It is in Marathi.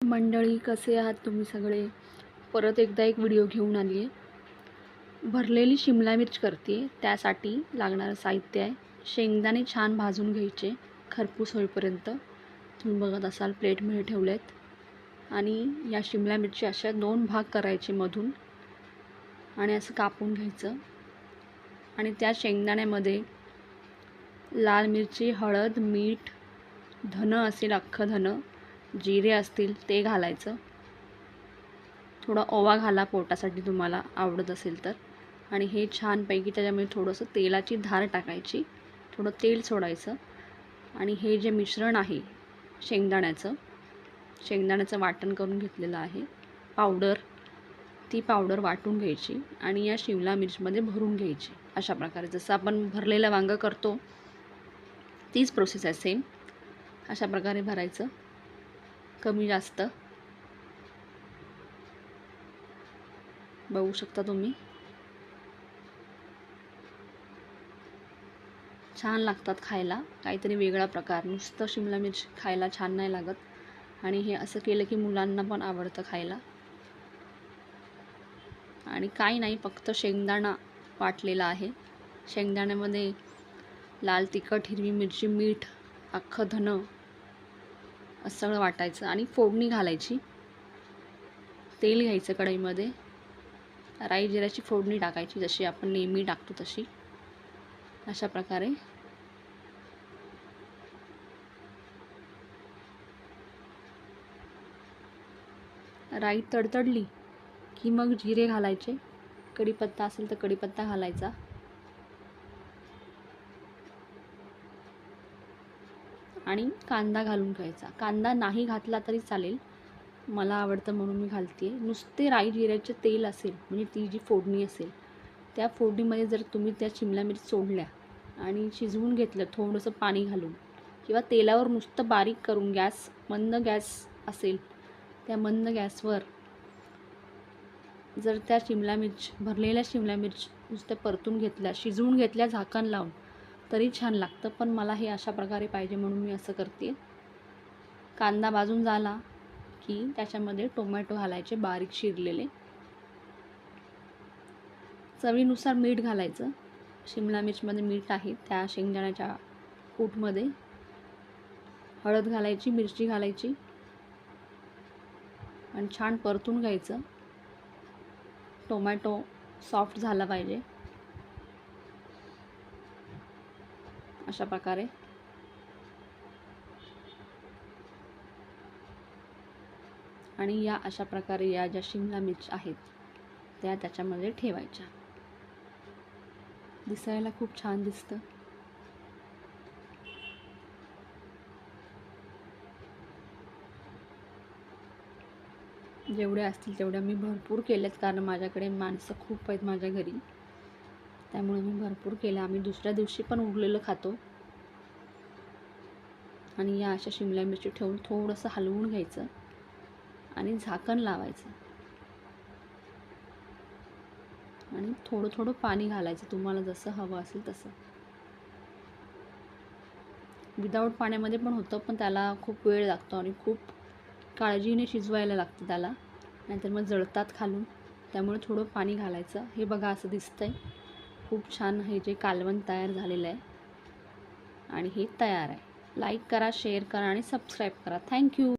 मंडळी, कसे आहात तुम्ही सगळे? परत एकदा एक व्हिडिओ घेऊन आली आहे. भरलेली शिमला मिर्च करते, त्यासाठी लागणारं साहित्य आहे. शेंगदाणे छान भाजून घ्यायचे खरपूस होईपर्यंत. तुम्ही बघत असाल प्लेटमध्ये ठेवले आहेत. आणि या शिमला मिरची अशा 2 भाग करायचे मधून आणि असं कापून घ्यायचं. आणि त्या शेंगदाण्यामध्ये लाल मिरची, हळद, मीठ, धन असेल अख्खं धन, जिरे असतील ते घालायचं. थोडा ओवा घाला पोटासाठी तुम्हाला आवडत असेल तर. आणि हे छानपैकी त्याच्यामध्ये थोडंसं तेलाची धार टाकायची, थोडं तेल सोडायचं. आणि हे जे मिश्रण आहे शेंगदाण्याचं वाटण करून घेतलेलं आहे पावडर, ती पावडर वाटून घ्यायची आणि या शिमला मिर्चमध्ये भरून घ्यायची. अशा प्रकारे जसं आपण भरलेलं वांगं करतो तीच प्रोसेस आहे सेम. अशा प्रकारे भरायचं, कमी जास्त बघू शकता तुम्ही. छान लागतात खायला, काहीतरी वेगळा प्रकार. नुसतं शिमला मिर्च खायला छान नाही लागत. आणि हे असं केलं की मुलांना पण आवडतं खायला. आणि काही नाही, फक्त शेंगदाणा वाटलेला आहे. शेंगदाण्यामध्ये लाल तिखट, हिरवी मिरची, मीठ, अख्खं धन असं सगळं वाटायचं. आणि फोडणी घालायची. तेल घ्यायचं कढईमध्ये, राई जिऱ्याची फोडणी टाकायची जशी आपण नेहमी टाकतो तशी. अशा प्रकारे राई तडतडली की मग जिरे घालायचे. कढीपत्ता असेल तर कढीपत्ता घालायचा. आणि कांदा घालून घ्यायचा. कांदा नाही घातला तरी चालेल, मला आवडतं म्हणून मी घालते. नुसते राई जिऱ्याचे तेल असेल म्हणजे ती जी फोडणी असेल त्या फोडणीमध्ये जर तुम्ही त्या शिमला मिर्च सोडल्या आणि शिजवून घेतलं थोडंसं पाणी घालून, किंवा तेलावर नुसतं बारीक करून मंद गॅस असेल त्या मंद गॅसवर जर त्या भरलेल्या शिमला मिर्च नुसत्या परतून घेतल्या, शिजवून घेतल्या झाकण लावून, तरी छान लागतं. पण मला हे अशा प्रकारे पाहिजे म्हणून मी असं करते. कांदा भाजून झाला की त्याच्यामध्ये टोमॅटो घालायचे बारीक चिरलेले. चवीनुसार मीठ घालायचं. शिमला मिर्चमध्ये मीठ आहे त्या शेंगदाण्याच्या कूटमध्ये. हळद घालायची, मिरची घालायची आणि छान परतून घ्यायचं. टोमॅटो सॉफ्ट झाला पाहिजे अशा प्रकारे. आणि या अशा प्रकारे या ज्या शिमला मिर्च आहेत त्या त्याच्यामध्ये ठेवायच्या. दिसायला खूप छान दिसतं. जेवढ्या असतील तेवढ्या मी भरपूर केल्यात, कारण माझ्याकडे माणसं खूप आहेत माझ्या घरी, त्यामुळे मी भरपूर केल्या. आम्ही दुसऱ्या दिवशी पण उरलेलं खातो. आणि या अशा शिमला मिरची ठेवून थोडंसं हलवून घ्यायचं आणि झाकण लावायचं. आणि थोडं थोडं पाणी घालायचं तुम्हाला जसं हवं असेल तसं. विदाऊट पाण्यामध्ये पण होतं, पण त्याला खूप वेळ लागतो आणि खूप काळजीने शिजवायला लागतं त्याला, नाहीतर मग जळतात खालून. त्यामुळे थोडं पाणी घालायचं. हे बघा असं दिसतंय. खूप छान हे जे कालवण तयार झालेलं आहे आणि हे तयार आहे. लाईक करा, शेअर करा आणि सबस्क्राईब करा. थँक्यू.